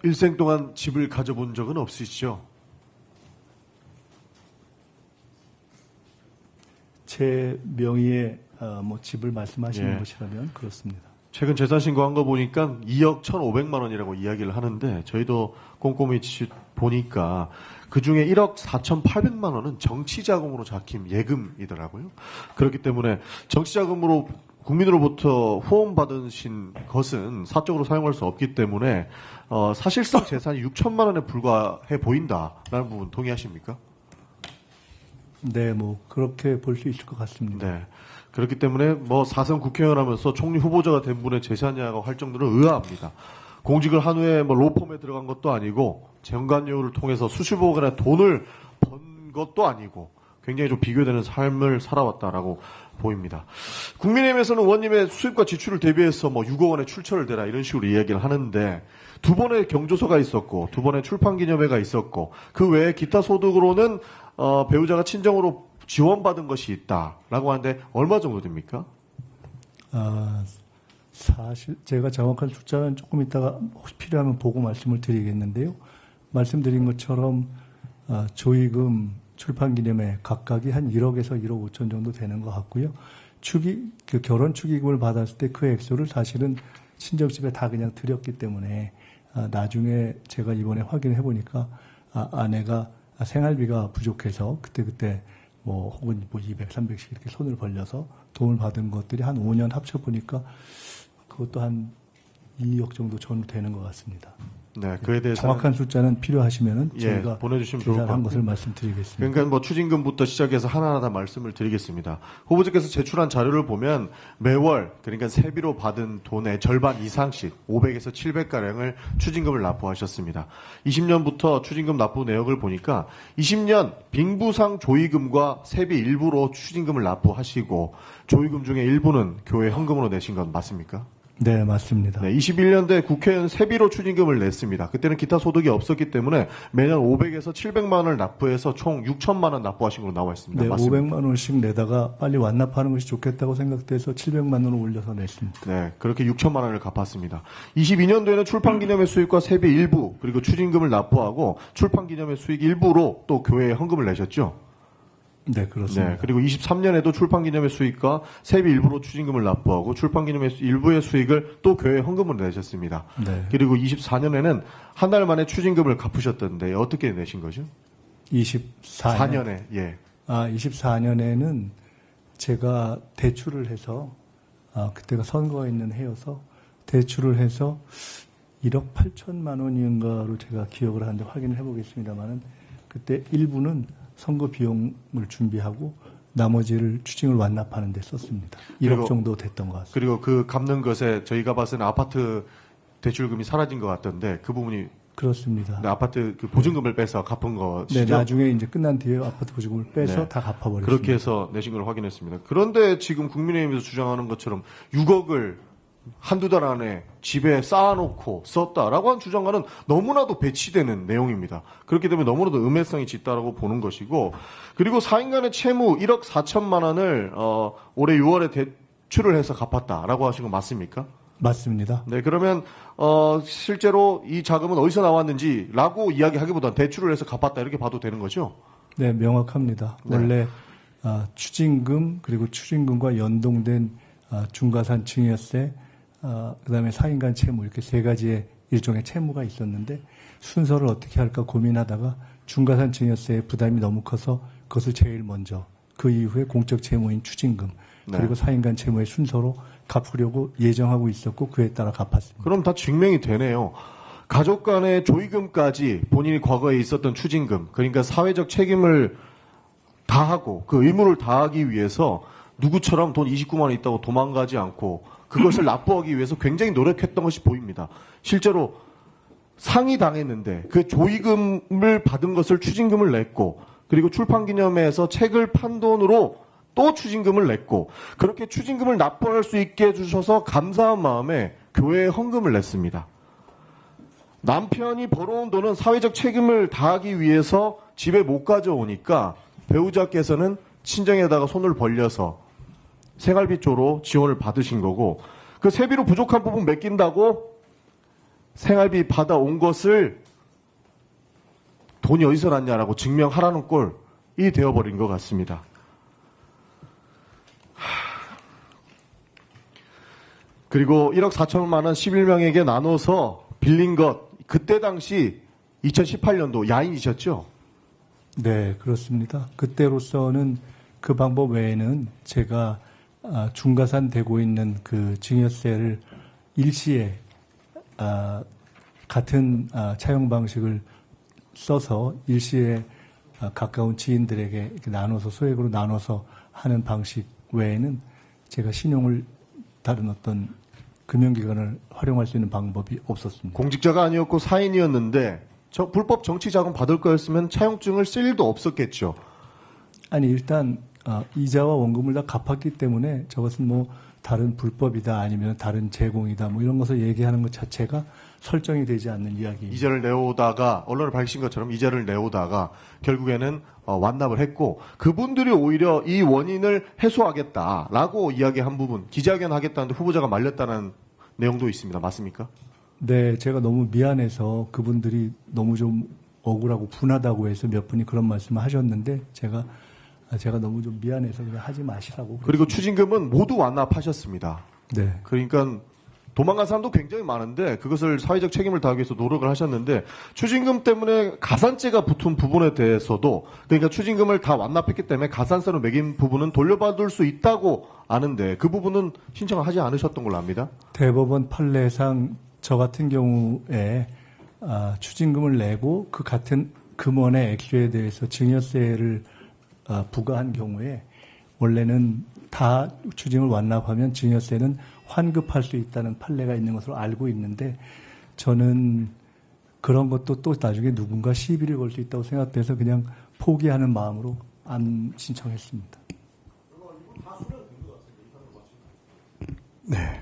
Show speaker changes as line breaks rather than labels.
일생 동안 집을 가져본 적은 없으시죠?
제 명의의 집을 말씀하시는
예.
것이라면 그렇습니다.
최근 재산 신고한 거 보니까 2억 1,500만 원이라고 이야기를 하는데 저희도 꼼꼼히 보니까 그중에 1억 4,800만 원은 정치자금으로 잡힌 예금이더라고요. 그렇기 때문에 정치자금으로 국민으로부터 후원받으신 것은 사적으로 사용할 수 없기 때문에 사실상 재산이 6천만 원에 불과해 보인다라는 부분 동의하십니까?
네, 그렇게 볼 수 있을 것 같습니다.
네. 그렇기 때문에 4선 국회의원 하면서 총리 후보자가 된 분의 재산이라고 할 정도로 의아합니다. 공직을 한 후에 로펌에 들어간 것도 아니고 정관료를 통해서 수십억 원의 돈을 번 것도 아니고 굉장히 좀 비교되는 삶을 살아왔다라고 보입니다. 국민의힘에서는 의원님의 수입과 지출을 대비해서 6억 원의 출처를 대라 이런 식으로 이야기를 하는데 두 번의 경조서가 있었고 두 번의 출판기념회가 있었고 그 외에 기타 소득으로는 배우자가 친정으로 지원받은 것이 있다라고 하는데 얼마 정도 됩니까?
사실 제가 정확한 숫자는 조금 이따가 혹시 필요하면 보고 말씀을 드리겠는데요. 말씀드린 것처럼 조의금, 출판기념회 각각이 한 1억에서 1억 5천 정도 되는 것 같고요. 결혼 축의금을 받았을 때 그 액수를 사실은 친정집에 다 그냥 드렸기 때문에 나중에 제가 이번에 확인해 보니까 아내가 생활비가 부족해서 그때 혹은 200, 300씩 이렇게 손을 벌려서 도움을 받은 것들이 한 5년 합쳐보니까 그것도 한 2억 정도 전후 되는 것 같습니다.
네, 그에 대해서
정확한 숫자는 필요하시면은 저희가
보내주시면 좋을 것
계산한
같고요.
것을 말씀드리겠습니다.
그러니까 추징금부터 시작해서 하나하나 다 말씀을 드리겠습니다. 후보자께서 제출한 자료를 보면 매월 그러니까 세비로 받은 돈의 절반 이상씩 500에서 700가량을 추징금을 납부하셨습니다. 20년부터 추징금 납부 내역을 보니까 20년 빙부상 조의금과 세비 일부로 추징금을 납부하시고 조의금 중에 일부는 교회 헌금으로 내신 건 맞습니까?
네, 맞습니다.
네, 21년도에 국회의원 세비로 추징금을 냈습니다. 그때는 기타 소득이 없었기 때문에 매년 500에서 700만 원을 납부해서 총 6천만 원 납부하신 걸로 나와 있습니다.
네,
맞습니다.
500만 원씩 내다가 빨리 완납하는 것이 좋겠다고 생각돼서 700만 원을 올려서 냈습니다.
네, 그렇게 6천만 원을 갚았습니다. 22년도에는 출판기념회 수익과 세비 일부 그리고 추징금을 납부하고 출판기념회 수익 일부로 또 교회에 헌금을 내셨죠?
네, 그렇습니다.
네, 그리고 23년에도 출판기념회 수익과 세비 일부로 추징금을 납부하고 출판기념회 일부의 수익을 또 교회에 헌금으로 내셨습니다.
네.
그리고 24년에는 한 달 만에 추징금을 갚으셨던데 어떻게 내신 거죠?
24년에.
예.
24년에는 제가 대출을 해서, 그때가 선거가 있는 해여서 대출을 해서 1억 8천만 원인가로 제가 기억을 하는데 확인을 해보겠습니다만은 그때 일부는 선거 비용을 준비하고 나머지를 추징을 완납하는 데 썼습니다. 1억 정도 됐던 것 같습니다.
그리고 그 갚는 것에 저희가 봤을 때는 아파트 대출금이 사라진 것 같던데 그 부분이
그렇습니다.
아파트 그 보증금을 빼서 갚은 것이죠?
네, 나중에 이제 끝난 뒤에 아파트 보증금을 빼서
네.
다 갚아버렸습니다.
그렇게 해서 내신 걸 확인했습니다. 그런데 지금 국민의힘에서 주장하는 것처럼 6억을 한두 달 안에 집에 쌓아놓고 썼다라고 한 주장과는 너무나도 배치되는 내용입니다. 그렇기 때문에 너무나도 음해성이 짙다라고 보는 것이고, 그리고 4인간의 채무 1억 4천만 원을 올해 6월에 대출을 해서 갚았다라고 하신 거 맞습니까?
맞습니다.
네, 그러면 실제로 이 자금은 어디서 나왔는지라고 이야기하기보다는 대출을 해서 갚았다 이렇게 봐도 되는 거죠?
네, 명확합니다.
네.
원래 추징금 그리고 추징금과 연동된 중과산 증여세, 그다음에 4인간 채무 이렇게 세 가지의 일종의 채무가 있었는데 순서를 어떻게 할까 고민하다가 중과산 증여세의 부담이 너무 커서 그것을 제일 먼저 그 이후에 공적 채무인 추징금 그리고 4인간 채무의 순서로 갚으려고 예정하고 있었고 그에 따라 갚았습니다.
그럼 다 증명이 되네요. 가족 간의 조의금까지 본인이 과거에 있었던 추징금, 그러니까 사회적 책임을 다하고 그 의무를 다하기 위해서 누구처럼 돈 29만 원 있다고 도망가지 않고 그것을 납부하기 위해서 굉장히 노력했던 것이 보입니다. 실제로 상이 당했는데 그 조의금을 받은 것을 추징금을 냈고 그리고 출판기념회에서 책을 판 돈으로 또 추징금을 냈고 그렇게 추징금을 납부할 수 있게 해주셔서 감사한 마음에 교회에 헌금을 냈습니다. 남편이 벌어온 돈은 사회적 책임을 다하기 위해서 집에 못 가져오니까 배우자께서는 친정에다가 손을 벌려서 생활비 쪽으로 지원을 받으신 거고 그 세비로 부족한 부분 맡긴다고 생활비 받아온 것을 돈이 어디서 났냐라고 증명하라는 꼴이 되어버린 것 같습니다. 그리고 1억 4천만 원 11명에게 나눠서 빌린 것, 그때 당시 2018년도 야인이셨죠?
네, 그렇습니다. 그때로서는 그 방법 외에는 제가 중과산되고 있는 그 증여세를 일시에 같은 차용 방식을 써서 일시에 가까운 지인들에게 이렇게 나눠서 소액으로 나눠서 하는 방식 외에는 제가 신용을 다른 어떤 금융기관을 활용할 수 있는 방법이 없었습니다.
공직자가 아니었고 사인이었는데 불법 정치자금 받을 거였으면 차용증을 쓸 일도 없었겠죠.
아니 일단 이자와 원금을 다 갚았기 때문에 저것은 뭐 다른 불법이다 아니면 다른 제공이다 뭐 이런 것을 얘기하는 것 자체가 설정이 되지 않는 이야기입니다.
이자를 내오다가 언론에 밝히신 것처럼 이자를 내오다가 결국에는 완납을 했고 그분들이 오히려 이 원인을 해소하겠다라고 이야기한 부분 기자회견 하겠다는데 후보자가 말렸다는 내용도 있습니다. 맞습니까?
네, 제가 너무 미안해서 그분들이 너무 좀 억울하고 분하다고 해서 몇 분이 그런 말씀을 하셨는데 제가 너무 좀 미안해서 그냥 하지 마시라고.
그리고 추징금은 모두 완납하셨습니다.
네.
그러니까 도망간 사람도 굉장히 많은데 그것을 사회적 책임을 다하기 위해서 노력을 하셨는데 추징금 때문에 가산세가 붙은 부분에 대해서도 그러니까 추징금을 다 완납했기 때문에 가산세로 매긴 부분은 돌려받을 수 있다고 아는데 그 부분은 신청을 하지 않으셨던 걸로 압니다.
대법원 판례상 저 같은 경우에 추징금을 내고 그 같은 금원의 액수에 대해서 증여세를 부과한 경우에 원래는 다 추징을 완납하면 증여세는 환급할 수 있다는 판례가 있는 것으로 알고 있는데 저는 그런 것도 또 나중에 누군가 시비를 걸 수 있다고 생각돼서 그냥 포기하는 마음으로 안 신청했습니다.
네.